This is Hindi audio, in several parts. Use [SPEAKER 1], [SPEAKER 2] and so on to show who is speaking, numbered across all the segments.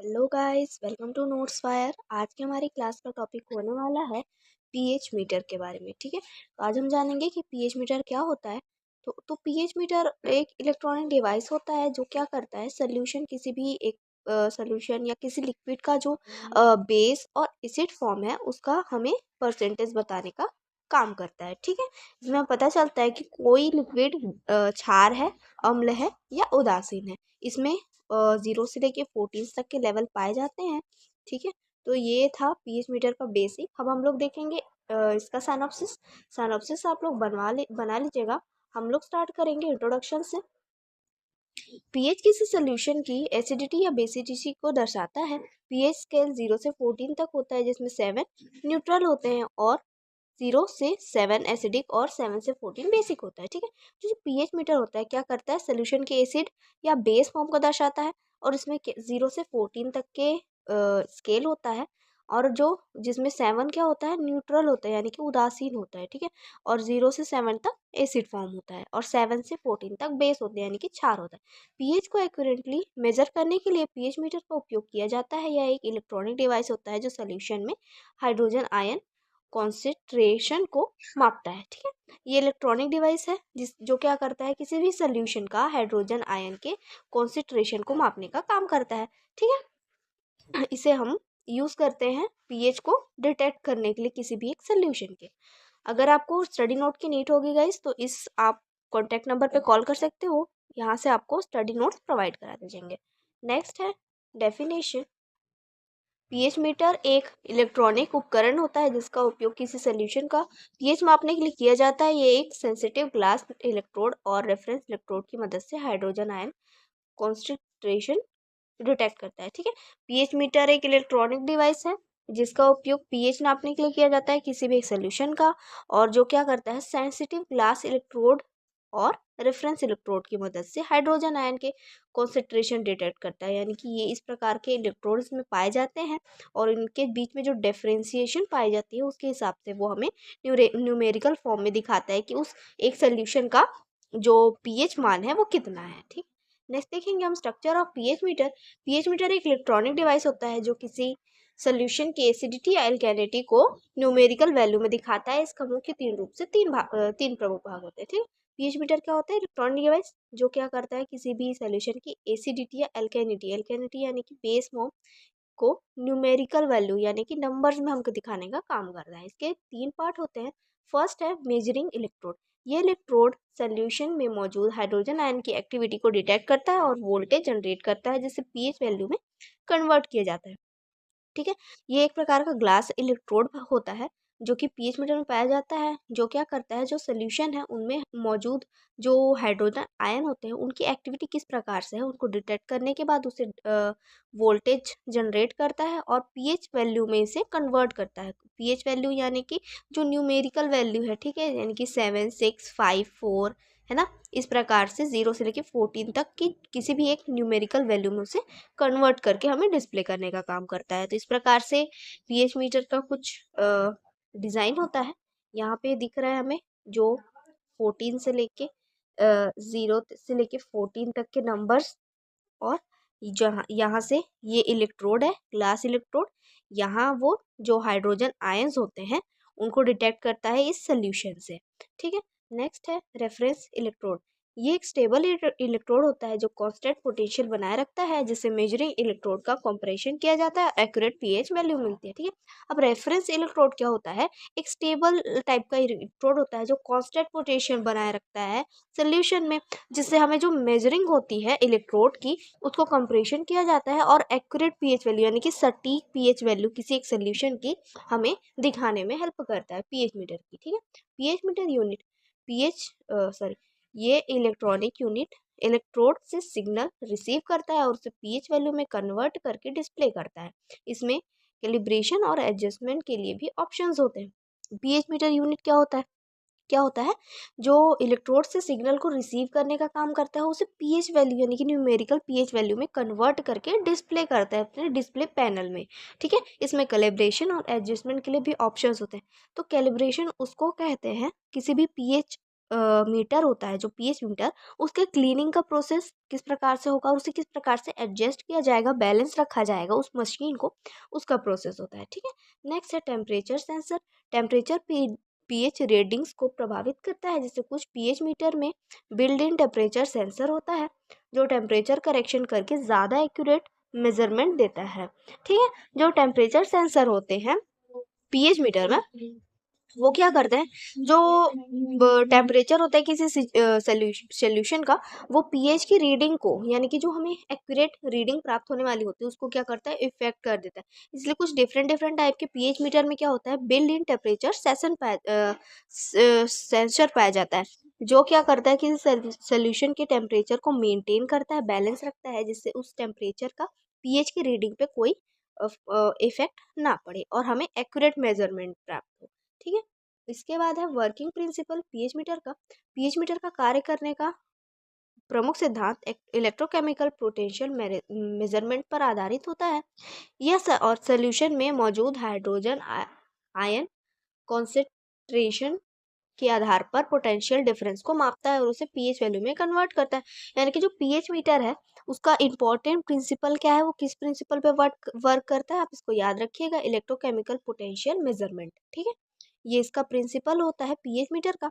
[SPEAKER 1] Hello guys, welcome to notes fire. आज की हमारी क्लास का टॉपिक होने वाला है पीएच मीटर के बारे में। ठीक है, तो आज हम जानेंगे कि पीएच मीटर क्या होता है। तो पीएच मीटर एक इलेक्ट्रॉनिक डिवाइस होता है जो क्या करता है, सोल्यूशन किसी भी एक सोल्यूशन या किसी लिक्विड का जो बेस और एसिड फॉर्म है उसका हमें परसेंटेज बताने का काम करता है। ठीक है, इसमें पता चलता है कि कोई लिक्विड क्षार है, अम्ल है या उदासीन है। इसमें 0 से लेके 14 तक के लेवल पाए जाते हैं। ठीक है, तो ये था पीएच मीटर का बेसिक। अब हम लोग देखेंगे इसका साइनॉप्सिस आप लोग बना लीजिएगा। हम लोग स्टार्ट करेंगे इंट्रोडक्शन से। पीएच किसी सोल्यूशन की एसिडिटी या बेसिडिटी को दर्शाता है। पीएच स्केल 0 से 14 तक होता है, जिसमें 7 न्यूट्रल होते हैं और 0 से 7 एसिडिक और 7 से 14 बेसिक होता है। ठीक है, तो जो पीएच मीटर होता है क्या करता है, सोल्यूशन के एसिड या बेस फॉर्म को दर्शाता है और इसमें 0 से 14 तक के स्केल होता है। और जो जिसमें 7 क्या होता है, न्यूट्रल होता है यानी कि उदासीन होता है। ठीक है, और 0 से 7 तक एसिड फॉर्म होता है और 7 से 14 तक बेस होते हैं यानी कि क्षार होता है। पीएच को एक्यूरेटली मेजर करने के लिए पीएच मीटर का उपयोग किया जाता है। यह एक इलेक्ट्रॉनिक डिवाइस होता है जो सोल्यूशन में हाइड्रोजन आयन कॉन्सेंट्रेशन को मापता है। ठीक है, ये इलेक्ट्रॉनिक डिवाइस है जो क्या करता है, किसी भी सोल्यूशन का हाइड्रोजन आयन के कॉन्सेंट्रेशन को मापने का काम करता है। ठीक है, इसे हम यूज करते हैं पीएच को डिटेक्ट करने के लिए किसी भी एक सोल्यूशन के। अगर आपको स्टडी नोट की नीड होगी गाइस, तो इस आप कॉन्टैक्ट नंबर पे कॉल कर सकते हो। यहाँ से आपको स्टडी नोट्स प्रोवाइड करा दिए जाएंगे। नेक्स्ट है डेफिनेशन। पीएच मीटर एक इलेक्ट्रॉनिक उपकरण होता है जिसका उपयोग किसी सोल्यूशन का पीएच मापने के लिए किया जाता है। ये एक सेंसिटिव ग्लास इलेक्ट्रोड और रेफरेंस इलेक्ट्रोड की मदद से हाइड्रोजन आयन कॉन्सेंट्रेशन डिटेक्ट करता है। ठीक है, पीएच मीटर एक इलेक्ट्रॉनिक डिवाइस है जिसका उपयोग पीएच नापने के लिए किया जाता है किसी भी एक सोल्यूशन का, और जो क्या करता है, सेंसिटिव ग्लास इलेक्ट्रोड और रेफरेंस इलेक्ट्रोड की मदद से हाइड्रोजन आयन के कॉन्सेंट्रेशन डिटेक्ट करता है। यानी कि ये इस प्रकार के इलेक्ट्रोड्स में पाए जाते हैं और इनके बीच में जो डिफरेंशिएशन पाई जाती है उसके हिसाब से वो हमें न्यूमेरिकल फॉर्म में दिखाता है कि उस एक सोल्यूशन का जो पीएच मान है वो कितना है। ठीक, नेक्स्ट देखेंगे हम structure of pH meter. PH meter एक इलेक्ट्रॉनिक डिवाइस होता है जो किसी सोल्यूशन की एसिडिटी या एल्केनिटी को न्यूमेरिकल वैल्यू में दिखाता है। इसका मुख्य तीन प्रमुख भाग होते हैं। ठीक, पीएच मीटर क्या होता है, इलेक्ट्रॉनिक डिवाइस जो क्या करता है, किसी भी सोल्यूशन की एसिडिटी या एल्केनिटी यानी कि बेस फॉर्म को न्यूमेरिकल वैल्यू यानी कि नंबर्स में हमको दिखाने का काम कर रहा है। इसके 3 पार्ट होते हैं। फर्स्ट है मेजरिंग इलेक्ट्रोड। ये इलेक्ट्रोड सोल्यूशन में मौजूद हाइड्रोजन आयन की एक्टिविटी को डिटेक्ट करता है और वोल्टेज जनरेट करता है जिसे पीएच वैल्यू में कन्वर्ट किया जाता है। ठीक है, ये एक प्रकार का ग्लास इलेक्ट्रोड होता है जो कि पीएच मीटर में पाया जाता है। जो क्या करता है, जो सोल्यूशन है उनमें मौजूद जो हाइड्रोजन आयन होते हैं उनकी एक्टिविटी किस प्रकार से है उनको डिटेक्ट करने के बाद उसे वोल्टेज जनरेट करता है और पीएच वैल्यू में इसे कन्वर्ट करता है। पीएच वैल्यू यानी कि जो न्यूमेरिकल वैल्यू है, ठीक है, यानी कि 7, 6, 5, 4 है ना, इस प्रकार से 0 से लेके 14 तक की किसी भी एक न्यूमेरिकल वैल्यू में उसे कन्वर्ट करके हमें डिस्प्ले करने का काम करता है। तो इस प्रकार से पीएच मीटर का कुछ डिज़ाइन होता है। यहाँ पे दिख रहा है हमें जो 14 से लेके 0 से लेके 14 तक के नंबर्स, और जहाँ यहाँ से ये इलेक्ट्रोड है, ग्लास इलेक्ट्रोड, यहाँ वो जो हाइड्रोजन आयंस होते हैं उनको डिटेक्ट करता है इस सोल्यूशन से। ठीक है, नेक्स्ट है रेफरेंस इलेक्ट्रोड। ये एक स्टेबल इलेक्ट्रोड होता है जो कांस्टेंट पोटेंशियल बनाए रखता है, जिसे मेजरिंग इलेक्ट्रोड का कंपैरिजन किया जाता है, एक्यूरेट पीएच वैल्यू मिलती है। ठीक है, अब रेफरेंस इलेक्ट्रोड क्या होता है, एक स्टेबल टाइप का इलेक्ट्रोड होता है जो कांस्टेंट पोटेंशियल बनाए रखता है सोल्यूशन में, जिससे हमें जो मेजरिंग होती है इलेक्ट्रोड की उसको कंपैरिजन किया जाता है और एक्यूरेट पीएच वैल्यू यानी कि सटीक पीएच वैल्यू किसी एक सोल्यूशन की हमें दिखाने में हेल्प करता है पीएच मीटर की। ठीक है, pH meter unit pH sorry ये इलेक्ट्रॉनिक यूनिट इलेक्ट्रोड से सिग्नल रिसीव करता है और उसे पीएच वैल्यू में कन्वर्ट करके डिस्प्ले करता है। इसमें कैलिब्रेशन और एडजस्टमेंट के लिए भी ऑप्शंस होते हैं। पीएच मीटर यूनिट क्या होता है, जो इलेक्ट्रोड से सिग्नल को रिसीव करने का काम करता है उसे पीएच वैल्यू यानी कि न्यूमेरिकल पीएच वैल्यू में कन्वर्ट करके डिस्प्ले करता है अपने डिस्प्ले पैनल में। ठीक है, इसमें कैलिब्रेशन और एडजस्टमेंट के लिए भी ऑप्शंस होते हैं। तो कैलिब्रेशन उसको कहते हैं किसी भी पीएच मीटर होता है, जो पीएच मीटर, उसके क्लीनिंग का प्रोसेस किस प्रकार से होगा, उसे किस प्रकार से एडजस्ट किया जाएगा, बैलेंस रखा जाएगा उस मशीन को, उसका प्रोसेस होता है। ठीक है। नेक्स्ट है temperature sensor. Temperature pH readings को प्रभावित करता है। जैसे कुछ पीएच मीटर में बिल्ड इन टेम्परेचर सेंसर होता है, जो टेम्परेचर करेक्शन करके ज़्यादा एक्यूरेट मेजरमेंट देता है। ठीक है। जो टेम्परेचर सेंसर होते हैं पीएच मीटर में, वो क्या करते हैं, जो टेम्परेचर होता है किसी सोल्यूशन का, वो पीएच की रीडिंग को, यानी कि जो हमें एक्यूरेट रीडिंग प्राप्त होने वाली होती है, उसको क्या करता है, इफेक्ट कर देता है। इसलिए कुछ डिफरेंट डिफरेंट टाइप के पीएच मीटर में क्या होता है, बिल्ड इन टेम्परेचर सेंसर पाया जाता है, जो क्या करता है कि सोल्यूशन के टेम्परेचर को मेंटेन करता है, बैलेंस रखता है, जिससे उस टेम्परेचर का पीएच की रीडिंग पे कोई इफेक्ट ना पड़े और हमें एक्यूरेट मेजरमेंट प्राप्त हो। ठीक है। इसके बाद है वर्किंग प्रिंसिपल पीएच मीटर का। पीएच मीटर का कार्य करने का प्रमुख सिद्धांत इलेक्ट्रोकेमिकल पोटेंशियल मेजरमेंट पर आधारित होता है। और सोल्यूशन में मौजूद हाइड्रोजन आयन कॉन्सेंट्रेशन के आधार पर पोटेंशियल डिफरेंस को मापता है और उसे पीएच वैल्यू में कन्वर्ट करता है। यानी कि जो पीएच मीटर है, उसका इंपॉर्टेंट प्रिंसिपल क्या है, वो किस प्रिंसिपल पे वर्क करता है, आप इसको याद रखिएगा, इलेक्ट्रोकेमिकल पोटेंशियल मेजरमेंट। ठीक है। ये इसका प्रिंसिपल होता है पीएच मीटर का।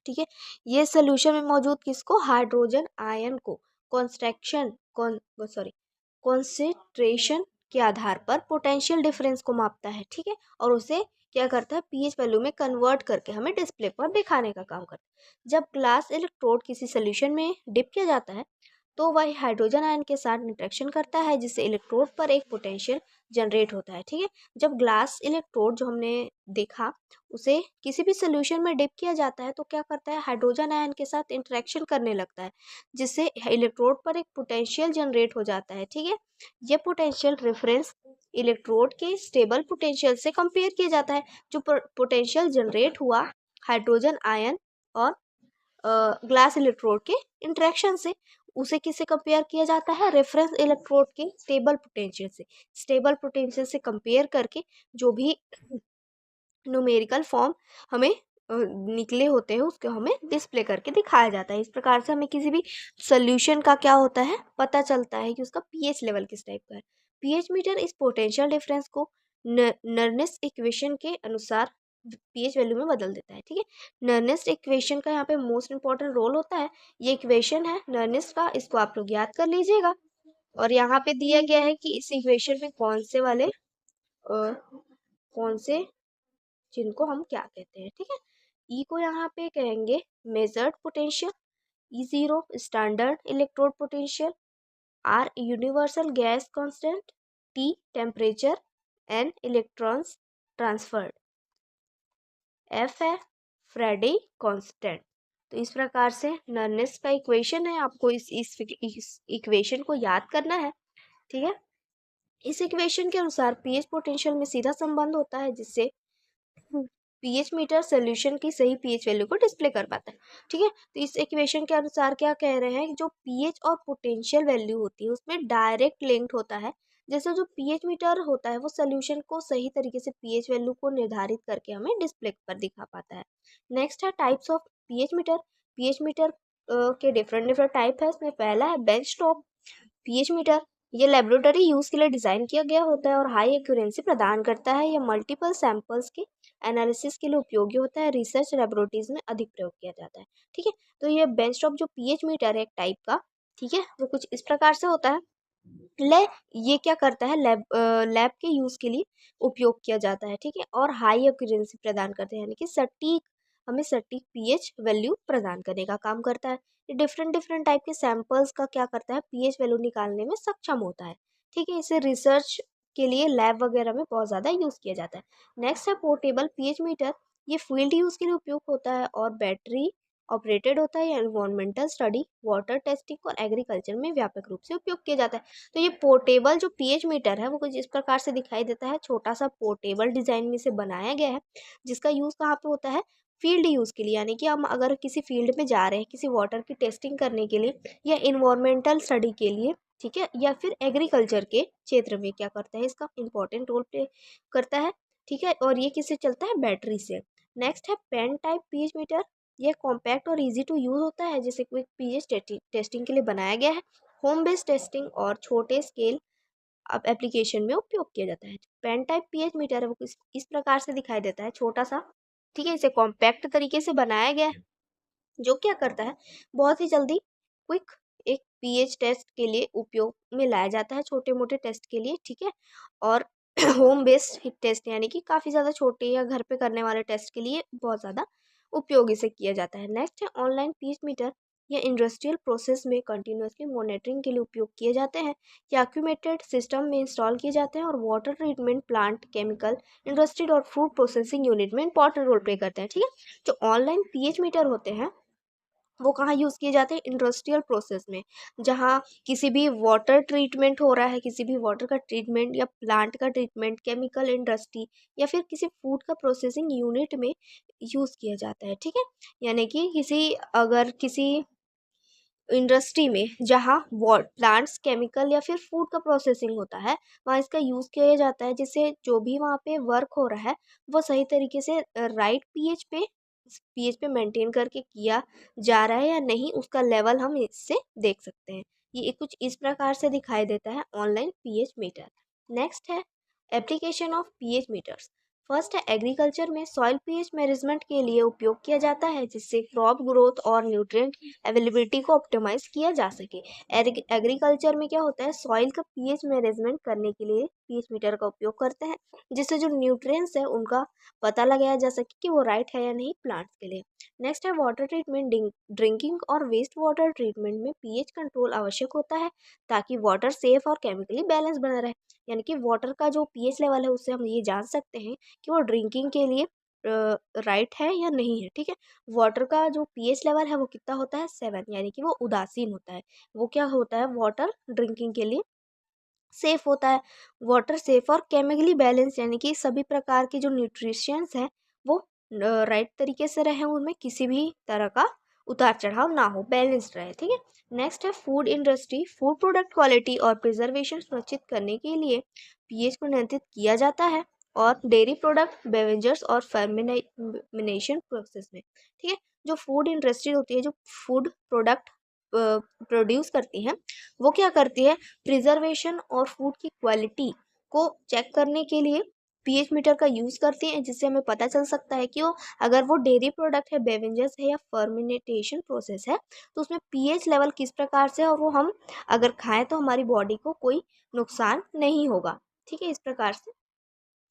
[SPEAKER 1] ठीक है। ये सोल्यूशन में मौजूद किसको, हाइड्रोजन आयन को कॉन्सेंट्रेशन के आधार पर पोटेंशियल डिफरेंस को मापता है। ठीक है। और उसे क्या करता है, पीएच वैल्यू में कन्वर्ट करके हमें डिस्प्ले पर दिखाने का काम करता है। जब ग्लास इलेक्ट्रोड किसी सोल्यूशन में डिप किया जाता है, तो वह हाइड्रोजन आयन के साथ इंटरेक्शन करता है, जिससे इलेक्ट्रोड पर एक पोटेंशियल जनरेट होता है। ठीक है। जब ग्लास इलेक्ट्रोड जो हमने देखा, उसे किसी भी सोल्यूशन में डिप किया जाता है, तो क्या करता है, हाइड्रोजन आयन के साथ इंटरेक्शन करने लगता है, जिससे इलेक्ट्रोड पर एक पोटेंशियल जनरेट हो जाता है। ठीक है। ये पोटेंशियल रेफरेंस इलेक्ट्रोड के स्टेबल पोटेंशियल से कंपेयर किया जाता है। जो पोटेंशियल जनरेट हुआ हाइड्रोजन आयन और ग्लास इलेक्ट्रोड के इंटरेक्शन से, उसे किससे कंपेयर किया जाता है, रेफरेंस इलेक्ट्रोड के स्टेबल पोटेंशियल से। स्टेबल पोटेंशियल से कंपेयर करके जो भी न्यूमेरिकल फॉर्म हमें निकले होते हैं, उसको हमें डिस्प्ले करके दिखाया जाता है। इस प्रकार से हमें किसी भी सोल्यूशन का क्या होता है, पता चलता है कि उसका पीएच लेवल किस टाइप का है। पीएच मीटर इस पोटेंशियल डिफरेंस को नर्नेस इक्वेशन के अनुसार पीएच वैल्यू में बदल देता है। ठीक है। नर्नेस इक्वेशन का यहाँ पे मोस्ट इंपॉर्टेंट रोल होता है। ये इक्वेशन है नर्नेस का, इसको आप लोग याद कर लीजिएगा। और यहाँ पे दिया गया है कि इस इक्वेशन में कौन से जिनको हम क्या कहते हैं। ठीक है। ई को यहाँ पे कहेंगे measured potential, E0 standard electrode potential, R universal gas constant, T temperature, N electrons transferred, F है फ्रेडी कांस्टेंट। तो इस प्रकार से नर्नेस का इक्वेशन है, आपको इस इक्वेशन को याद करना है। ठीक है। इस इक्वेशन के अनुसार पीएच पोटेंशियल में सीधा संबंध होता है, जिससे पीएच मीटर सोल्यूशन की सही पीएच वैल्यू को डिस्प्ले कर पाता है। ठीक है। तो इस इक्वेशन के अनुसार क्या कह रहे हैं, जो पीएच और पोटेंशियल वैल्यू होती है, उसमें डायरेक्ट लिंक्ड होता है। जैसे जो पीएच मीटर होता है, वो सोल्यूशन को सही तरीके से पीएच वैल्यू को निर्धारित करके हमें डिस्प्ले पर दिखा पाता है। नेक्स्ट है types of pH meter. PH meter के डिफरेंट डिफरेंट टाइप है। इसमें पहला है बेंच टॉप पीएच मीटर। ये लेबोरेटरी यूज के लिए डिजाइन किया गया होता है और हाई एक्यूरेंसी प्रदान करता है। यह मल्टीपल सैंपल्स के एनालिसिस के लिए उपयोगी होता है। रिसर्च लेबोरेटरीज में अधिक प्रयोग किया जाता है। ठीक है। तो ये बेंच टॉप जो पीएच मीटर है एक टाइप का, ठीक है, वो कुछ इस प्रकार से होता है। ले ये क्या करता है, लैब के यूज के लिए उपयोग किया जाता है। ठीक है। और हाई एक्यूरेंसी प्रदान करते हैं, यानी कि हमें सटीक पीएच वैल्यू प्रदान करने का काम करता है। ये डिफरेंट डिफरेंट टाइप के सैंपल्स का क्या करता है, पीएच वैल्यू निकालने में सक्षम होता है। ठीक है। इसे रिसर्च के लिए लैब वगैरह में बहुत ज़्यादा यूज़ किया जाता है। नेक्स्ट है पोर्टेबल पीएच मीटर। ये फील्ड यूज़ के लिए उपयोग होता है और बैटरी ऑपरेटेड होता है। एनवायरमेंटल स्टडी, वाटर टेस्टिंग और एग्रीकल्चर में व्यापक रूप से उपयोग किया जाता है। तो ये पोर्टेबल जो पीएच मीटर है, वो कुछ इस प्रकार से दिखाई देता है। छोटा सा पोर्टेबल डिजाइन में से बनाया गया है, जिसका यूज़ कहाँ पे होता है, फील्ड यूज़ के लिए। यानी कि हम अगर किसी फील्ड में जा रहे हैं, किसी वाटर की टेस्टिंग करने के लिए या इन्वायरमेंटल स्टडी के लिए, ठीक है, या फिर एग्रीकल्चर के क्षेत्र में क्या करता है, इसका इंपॉर्टेंट रोल प्ले करता है। ठीक है। और ये किससे चलता है, बैटरी से। नेक्स्ट है पेन टाइप पीएच मीटर। यह कॉम्पैक्ट और इजी टू यूज़ होता है, जिसे क्विक पीएच टेस्टिंग के लिए बनाया गया है। होम बेस्ड टेस्टिंग और छोटे स्केल अब एप्लीकेशन में उपयोग किया जाता है। पेन टाइप पीएच मीटर है वो इस प्रकार से दिखाई देता है, छोटा सा, ठीक है। इसे कॉम्पैक्ट तरीके से बनाया गया है, जो क्या करता है, बहुत ही जल्दी क्विक एक पीएच टेस्ट के लिए उपयोग में लाया जाता है, छोटे मोटे टेस्ट के लिए, ठीक है। और होम बेस्ड टेस्ट यानी कि काफ़ी ज़्यादा छोटे या घर पे करने वाले टेस्ट के लिए बहुत ज़्यादा उपयोग इसे किया जाता है। नेक्स्ट है ऑनलाइन पीएच मीटर। या इंडस्ट्रियल प्रोसेस में कंटिन्यूसली मॉनिटरिंग के लिए उपयोग किए जाते हैं, या एक्यूमेटेड सिस्टम में इंस्टॉल किए जाते हैं, और water treatment plant, chemical industry और फूड प्रोसेसिंग यूनिट में इंपॉर्टेंट रोल प्ले करते हैं, ठीक है। जो ऑनलाइन पीएच मीटर होते हैं वो कहाँ यूज़ किए जाते हैं, इंडस्ट्रियल प्रोसेस में, जहाँ किसी भी वाटर ट्रीटमेंट हो रहा है, किसी भी वाटर का ट्रीटमेंट या प्लांट का ट्रीटमेंट, केमिकल इंडस्ट्री या फिर किसी फूड का प्रोसेसिंग यूनिट में यूज़ किया जाता है, ठीक है। यानी कि अगर किसी इंडस्ट्री में जहाँ प्लांट्स, केमिकल या फिर फूड का प्रोसेसिंग होता है, वहाँ इसका यूज़ किया जाता है, जिससे जो भी वहाँ पे वर्क हो रहा है वो सही तरीके से राइट पीएच पे मेंटेन करके किया जा रहा है या नहीं, उसका लेवल हम इससे देख सकते हैं। ये कुछ इस प्रकार से दिखाई देता है ऑनलाइन पीएच मीटर। नेक्स्ट है application of pH meters. First है एग्रीकल्चर में सॉइल पीएच मैनेजमेंट के लिए उपयोग किया जाता है, जिससे क्रॉप ग्रोथ और न्यूट्रिएंट अवेलेबिलिटी को ऑप्टिमाइज किया जा सके। एग्रीकल्चर में क्या होता है, सॉइल का पीएच मैनेजमेंट करने के लिए पीएच मीटर का उपयोग करते हैं, जिससे जो न्यूट्रिएंट्स है उनका पता लगाया जा सके कि वो राइट है या नहीं प्लांट्स के लिए। नेक्स्ट है वाटर ट्रीटमेंट। ड्रिंकिंग और वेस्ट वाटर ट्रीटमेंट में पीएच कंट्रोल आवश्यक होता है, ताकि वाटर सेफ और केमिकली बैलेंस बना रहे। यानी कि वाटर का जो पीएच लेवल है उससे हम ये जान सकते हैं कि वो ड्रिंकिंग के लिए राइट है या नहीं है, ठीक है। वाटर का जो पीएच लेवल है वो कितना होता है, 7, यानी कि वो उदासीन होता है। वो क्या होता है, वाटर ड्रिंकिंग के लिए सेफ होता है। वाटर सेफ और केमिकली बैलेंस, यानी कि सभी प्रकार के जो न्यूट्रिशंस हैं वो राइट तरीके से रहे, उनमें किसी भी तरह का उतार चढ़ाव ना हो, बैलेंस्ड रहे, ठीक है। नेक्स्ट है food industry. Food product quality और प्रिजर्वेशन सुनिश्चित करने के लिए पीएच को नियंत्रित किया जाता है, और डेयरी प्रोडक्ट, बेवरेजेस और फर्मिनेशन प्रोसेस में, ठीक है। जो फूड इंडस्ट्री होती है, जो फूड प्रोडक्ट प्रोड्यूस करती है, वो क्या करती है, प्रिजर्वेशन और फूड की क्वालिटी को चेक करने के लिए पीएच मीटर का यूज़ करती हैं, जिससे हमें पता चल सकता है कि वो अगर वो डेयरी प्रोडक्ट है, बेवरेजेस है या फर्मिनेटेशन प्रोसेस है, तो उसमें पीएच लेवल किस प्रकार से है, और वो हम अगर खाएं तो हमारी बॉडी को कोई नुकसान नहीं होगा, ठीक है। इस प्रकार से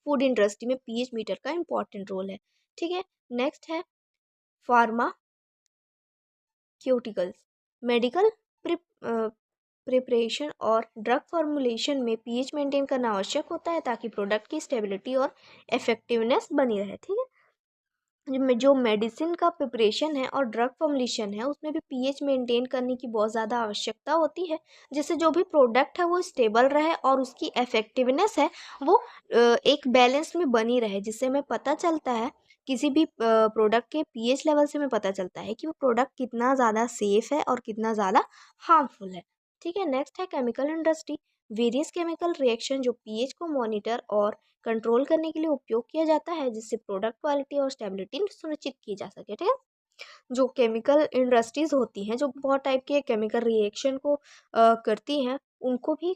[SPEAKER 1] फूड इंडस्ट्री में पीएच मीटर का इंपॉर्टेंट रोल है, ठीक है। नेक्स्ट है फार्माक्यूटिकल्स। मेडिकल प्रिपरेशन और ड्रग फॉर्मुलेशन में पीएच मेंटेन करना आवश्यक होता है, ताकि प्रोडक्ट की स्टेबिलिटी और इफेक्टिवनेस बनी रहे, ठीक है। जो मेडिसिन का प्रिपरेशन है और ड्रग फॉर्मुलेशन है, उसमें भी पीएच मेंटेन करने की बहुत ज़्यादा आवश्यकता होती है, जिससे जो भी प्रोडक्ट है वो स्टेबल रहे और उसकी इफेक्टिवनेस है वो एक बैलेंस में बनी रहे, जिससे हमें पता चलता है किसी भी प्रोडक्ट के पीएच लेवल से हमें पता चलता है कि वो प्रोडक्ट कितना ज़्यादा सेफ है और कितना ज़्यादा हार्मफुल है, ठीक है। नेक्स्ट है chemical industry. Various chemical reaction जो पीएच को मॉनिटर और कंट्रोल करने के लिए उपयोग किया जाता है, जिससे प्रोडक्ट क्वालिटी और स्टेबिलिटी सुनिश्चित की जा सके, ठीक है। जो केमिकल इंडस्ट्रीज होती हैं, जो बहुत टाइप के केमिकल रिएक्शन को करती हैं, उनको भी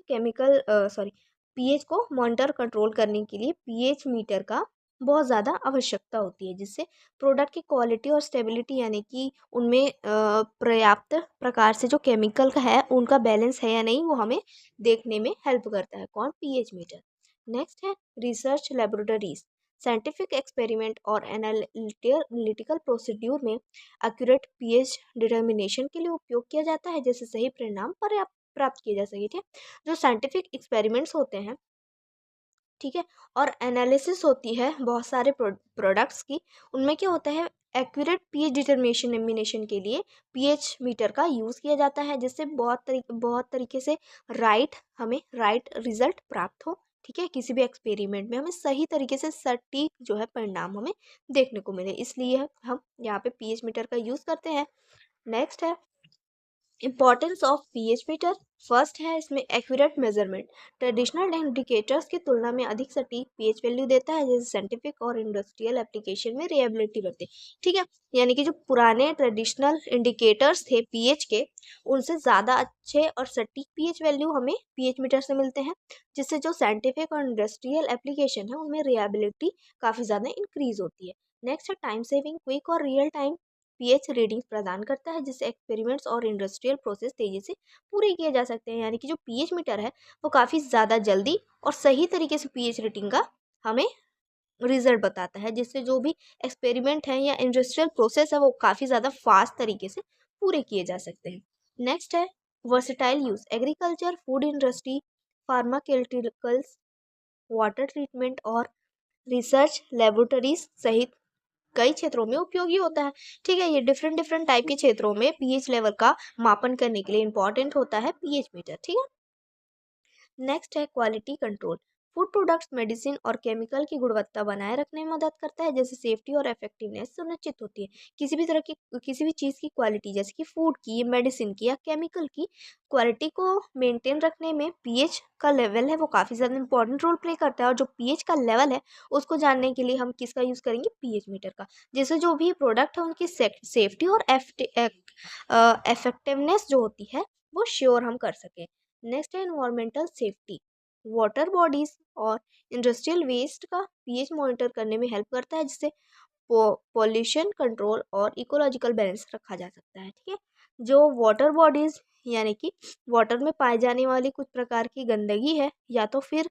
[SPEAKER 1] पीएच को मॉनिटर कंट्रोल करने के लिए पीएच मीटर का बहुत ज़्यादा आवश्यकता होती है, जिससे प्रोडक्ट की क्वालिटी और स्टेबिलिटी, यानी कि उनमें पर्याप्त प्रकार से जो केमिकल का है उनका बैलेंस है या नहीं, वो हमें देखने में हेल्प करता है, कौन, पीएच मीटर। नेक्स्ट है रिसर्च लेबोरेटरीज। साइंटिफिक एक्सपेरिमेंट और एनालिटिकल प्रोसीड्यूर में एक्यूरेट पीएच डिटर्मिनेशन के लिए उपयोग किया जाता है, जैसे सही परिणाम प्राप्त किए जा सके, ठीक है। जो साइंटिफिक एक्सपेरिमेंट्स होते हैं, ठीक है, और एनालिसिस होती है बहुत सारे प्रोडक्ट्स की, उनमें क्या होता है, एक्यूरेट पीएच डिटर्मिनेशन के लिए पीएच मीटर का यूज़ किया जाता है, जिससे बहुत तरीके से हमें राइट रिजल्ट प्राप्त हो, ठीक है। किसी भी एक्सपेरिमेंट में हमें सही तरीके से सटीक जो है परिणाम हमें देखने को मिले, इसलिए हम यहाँ पे पीएच मीटर का यूज़ करते हैं। नेक्स्ट है importance of pH meter. First है इसमें एक्यूरेट मेजरमेंट। ट्रेडिशनल इंडिकेटर्स की तुलना में अधिक सटीक पीएच वैल्यू देता है, जैसे साइंटिफिक और इंडस्ट्रियल एप्लीकेशन में रिलायबिलिटी बढ़ती है। ठीक है, यानी कि जो पुराने ट्रेडिशनल इंडिकेटर्स थे पीएच के, उनसे ज़्यादा अच्छे और सटीक पीएच वैल्यू हमें पीएच मीटर से मिलते हैं, जिससे जो साइंटिफिक और इंडस्ट्रियल एप्लीकेशन है उनमें रिलायबिलिटी काफ़ी ज़्यादा इंक्रीज होती है। नेक्स्ट है टाइम सेविंग। क्विक और रियल टाइम पीएच रीडिंग प्रदान करता है, जिससे एक्सपेरिमेंट्स और इंडस्ट्रियल प्रोसेस तेजी से पूरे किए जा सकते हैं। यानी कि जो पीएच मीटर है वो काफ़ी ज़्यादा जल्दी और सही तरीके से पीएच रीडिंग का हमें रिजल्ट बताता है, जिससे जो भी एक्सपेरिमेंट है या इंडस्ट्रियल प्रोसेस है वो काफ़ी ज़्यादा फास्ट तरीके से पूरे किए जा सकते हैं। नेक्स्ट है versatile use. Agriculture, food industry, pharmaceuticals, water treatment और रिसर्च लेबोरेटरीज सहित कई क्षेत्रों में उपयोगी होता है। ठीक है, ये डिफरेंट डिफरेंट टाइप के क्षेत्रों में पीएच लेवल का मापन करने के लिए इंपॉर्टेंट होता है पीएच मीटर। ठीक है, नेक्स्ट है quality control. Food products, medicine और केमिकल की गुणवत्ता बनाए रखने में मदद करता है, जैसे सेफ्टी और इफेक्टिवनेस सुनिश्चित होती है। किसी भी तरह की किसी भी चीज़ की क्वालिटी, जैसे कि फूड की, मेडिसिन की या केमिकल की क्वालिटी को मेंटेन रखने में पीएच का लेवल है वो काफ़ी ज़्यादा इंपॉर्टेंट रोल प्ले करता है। और जो पीएच का लेवल है उसको जानने के लिए हम किसका यूज़ करेंगे, पीएच मीटर का, जिससे जो भी प्रोडक्ट है उनकी सेफ्टी और इफेक्टिवनेस जो होती है वो श्योर हम कर सकें। नेक्स्ट है इन्वायरमेंटल सेफ्टी। वाटर बॉडीज और इंडस्ट्रियल वेस्ट का पीएच मॉनिटर करने में हेल्प करता है, जिससे पॉल्यूशन कंट्रोल और इकोलॉजिकल बैलेंस रखा जा सकता है। ठीक है, जो वाटर बॉडीज यानी कि वाटर में पाए जाने वाली कुछ प्रकार की गंदगी है, या तो फिर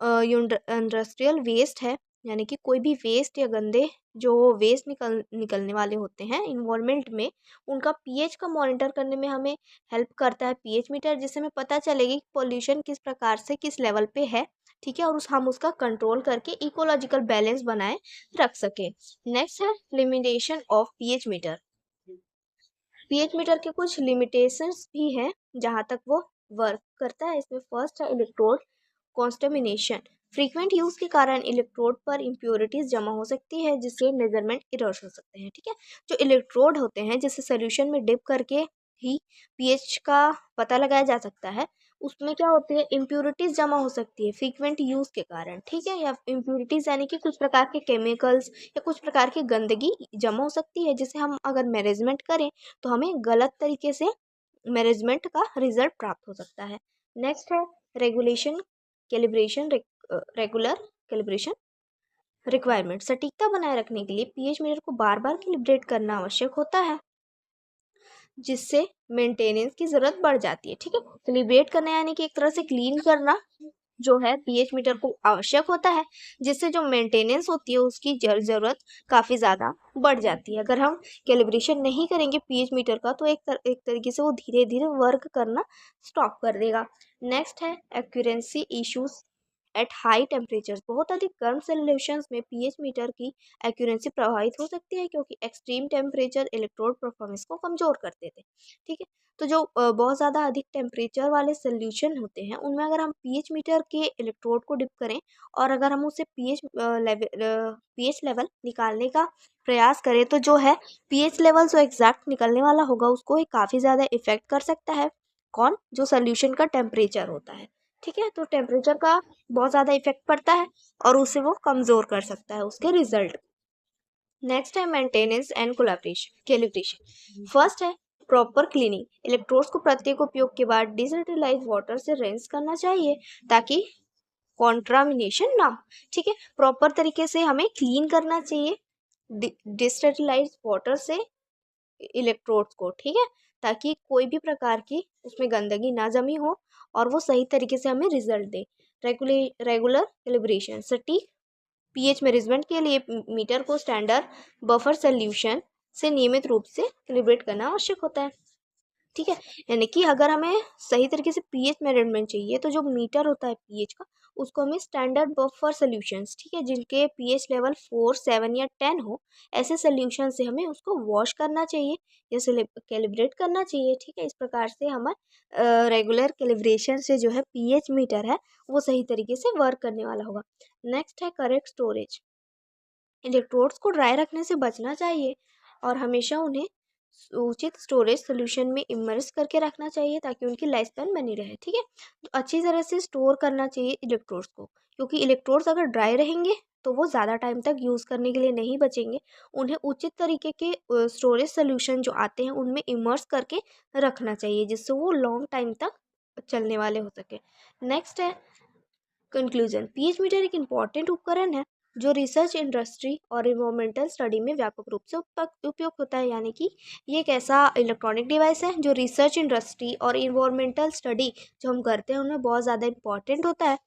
[SPEAKER 1] इंडस्ट्रियल वेस्ट है, यानी कि कोई भी वेस्ट या गंदे जो वेस्ट निकलने वाले होते हैं इन्वायरमेंट में, उनका पीएच का मॉनिटर करने में हमें हेल्प करता है पीएच मीटर, जिससे हमें पता चलेगी कि पोल्यूशन किस प्रकार से किस लेवल पे है। ठीक है, और हम उसका कंट्रोल करके इकोलॉजिकल बैलेंस बनाए रख सके। नेक्स्ट है limitation of pH meter. PH meter के कुछ लिमिटेशंस भी हैं जहाँ तक वो वर्क करता है। इसमें फर्स्ट है इलेक्ट्रोड कॉन्स्टेमिनेशन। फ्रीक्वेंट यूज के कारण इलेक्ट्रोड पर इम्प्योरिटीज जमा हो सकती है, जिससे मेजरमेंट इरर्स हो सकते हैं। ठीक है, जो इलेक्ट्रोड होते हैं जिसे सोल्यूशन में डिप करके ही पीएच का पता लगाया जा सकता है, उसमें क्या होती है, इम्प्योरिटीज जमा हो सकती है फ्रीक्वेंट यूज के कारण। ठीक है, या इम्प्योरिटीज यानी कि कुछ प्रकार के केमिकल्स या कुछ प्रकार की गंदगी जमा हो सकती है, जिसे हम अगर मैनेजमेंट करें तो हमें गलत तरीके से मैनेजमेंट का रिजल्ट प्राप्त हो सकता है। नेक्स्ट है regulation calibration. Regular calibration requirement. सटीकता बनाए रखने के लिए पीएच मीटर को बार बार कैलिब्रेट करना आवश्यक होता है, जिससे मेंटेनेंस की ज़रूरत बढ़ जाती है। ठीक है, कैलिब्रेट करना यानी कि एक तरह से क्लीन करना जो है पीएच मीटर को आवश्यक होता है, जिससे जो मेंटेनेंस होती है उसकी ज़रूरत काफ़ी ज़्यादा बढ़ जाती है। अगर हम कैलिब्रेशन नहीं करेंगे पीएच मीटर का तो एक तरीके से वो धीरे धीरे वर्क करना स्टॉप कर देगा। नेक्स्ट है accuracy issues at high temperatures. बहुत अधिक गर्म सॉल्यूशंस में पीएच मीटर की एक्यूरेंसी प्रभावित हो सकती है, क्योंकि एक्सट्रीम टेम्परेचर इलेक्ट्रोड परफॉर्मेंस को कमज़ोर कर देते हैं। ठीक है, तो जो बहुत ज़्यादा अधिक टेम्परेचर वाले सोल्यूशन होते हैं उनमें अगर हम पीएच मीटर के इलेक्ट्रोड को डिप करें और अगर हम उससे पीएच लेवल निकालने का प्रयास करें, तो जो है पीएच लेवल जो एग्जैक्ट निकलने वाला होगा उसको ये काफ़ी ज़्यादा इफेक्ट कर सकता है। कौन, जो सोल्यूशन का टेम्परेचर होता है। ठीक है, तो टेम्परेचर का बहुत ज़्यादा इफेक्ट पड़ता है और उसे वो कमज़ोर कर सकता है उसके रिजल्ट। नेक्स्ट है maintenance and collaboration calibration. First है प्रॉपर क्लीनिंग। इलेक्ट्रोड्स को प्रत्येक उपयोग के बाद डिसल्ट्रिलाइज वाटर से रिंस करना चाहिए, ताकि कॉन्ट्रामिनेशन ना हो। ठीक है, प्रॉपर तरीके से हमें क्लीन करना चाहिए डिसल्ट्रिलाइज वाटर से इलेक्ट्रोड्स को। ठीक है, ताकि कोई भी प्रकार की उसमें गंदगी ना जमी हो और वो सही तरीके से हमें रिजल्ट दे। Regular calibration. सटीक पीएच मैनेजमेंट के लिए मीटर को स्टैंडर्ड बफर सॉल्यूशन से नियमित रूप से कैलिब्रेट करना आवश्यक होता है। ठीक है, यानी कि अगर हमें सही तरीके से पीएच मेजरमेंट चाहिए तो जो मीटर होता है पीएच का, उसको हमें स्टैंडर्ड बफर सॉल्यूशंस, ठीक है, जिनके पीएच लेवल 4, 7 या 10 हो, ऐसे सॉल्यूशन से हमें उसको वॉश करना चाहिए या कैलिब्रेट करना चाहिए। ठीक है, इस प्रकार से हमारे रेगुलर कैलिब्रेशन से जो है पीएच मीटर है वो सही तरीके से वर्क करने वाला होगा। नेक्स्ट है करेक्ट स्टोरेज। इलेक्ट्रोड्स को ड्राई रखने से बचना चाहिए और हमेशा उन्हें उचित स्टोरेज सोल्यूशन में इमर्स करके रखना चाहिए ताकि उनकी लाइफ स्पैन बनी रहे। ठीक है, तो अच्छी तरह से स्टोर करना चाहिए इलेक्ट्रोड्स को, क्योंकि इलेक्ट्रोड्स अगर ड्राई रहेंगे तो वो ज़्यादा टाइम तक यूज़ करने के लिए नहीं बचेंगे। उन्हें उचित तरीके के स्टोरेज सोल्यूशन जो आते हैं उनमें इमर्स करके रखना चाहिए, जिससे वो लॉन्ग टाइम तक चलने वाले हो सके। नेक्स्ट है कंक्लूजन। पीएच मीटर एक इम्पॉर्टेंट उपकरण है जो रिसर्च इंडस्ट्री और इन्वायरमेंटल स्टडी में व्यापक रूप से उपयोग होता है। यानी कि ये एक ऐसा इलेक्ट्रॉनिक डिवाइस है जो रिसर्च इंडस्ट्री और इन्वायरमेंटल स्टडी जो हम करते हैं उनमें बहुत ज़्यादा इंपॉर्टेंट होता है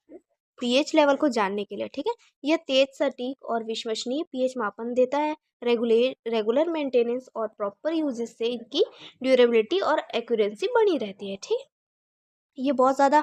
[SPEAKER 1] पीएच लेवल को जानने के लिए। ठीक है, यह तेज, सटीक और विश्वसनीय पीएच मापन देता है। रेगुलर मेंटेनेंस और प्रॉपर यूजेस से इनकी ड्यूरेबिलिटी और एक्यूरेंसी बनी रहती है। ठीक, ये बहुत ज़्यादा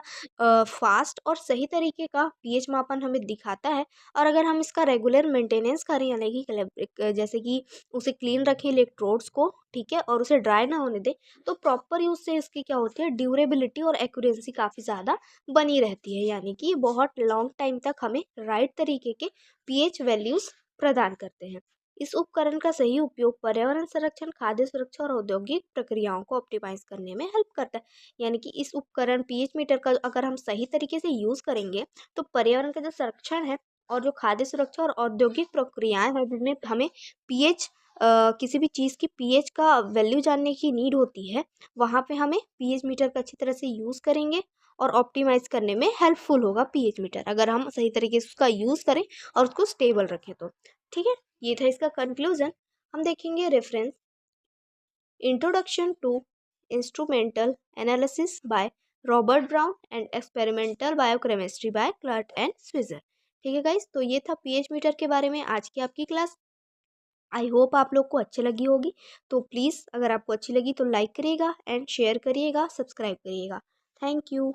[SPEAKER 1] फास्ट और सही तरीके का पीएच मापन हमें दिखाता है। और अगर हम इसका रेगुलर मेंटेनेंस करें, यानी कि जैसे कि उसे क्लीन रखें इलेक्ट्रोड्स को, ठीक है, और उसे ड्राई ना होने दें, तो प्रॉपर यूज़ से इसकी क्या होती है, ड्यूरेबिलिटी और एक्यूरेंसी काफ़ी ज़्यादा बनी रहती है। यानी कि बहुत लॉन्ग टाइम तक हमें राइट तरीके के पीएच वैल्यूज़ प्रदान करते हैं। इस उपकरण का सही उपयोग पर्यावरण संरक्षण, खाद्य सुरक्षा और औद्योगिक प्रक्रियाओं को ऑप्टिमाइज करने में हेल्प करता है। यानी कि इस उपकरण पीएच मीटर का अगर हम सही तरीके से यूज़ करेंगे तो पर्यावरण का जो संरक्षण है और जो खाद्य सुरक्षा और औद्योगिक प्रक्रियाएं हैं जिनमें हमें पीएच किसी भी चीज़ की पीएच का वैल्यू जानने की नीड होती है, वहाँ पे हमें पीएच मीटर का अच्छी तरह से यूज़ करेंगे और ऑप्टिमाइज करने में हेल्पफुल होगा पीएच मीटर, अगर हम सही तरीके से उसका यूज़ करें और उसको स्टेबल रखें तो। ठीक है, ये था इसका कंक्लूजन। हम देखेंगे reference. Introduction to Instrumental Analysis by Robert Brown and Experimental Biochemistry by Clark and Switzer। ठीक है गाइस, तो ये था पीएच मीटर के बारे में आज की आपकी क्लास। आई होप आप लोग को अच्छी लगी होगी। तो प्लीज़ अगर आपको अच्छी लगी तो लाइक करिएगा एंड शेयर करिएगा, सब्सक्राइब करिएगा। Thank you.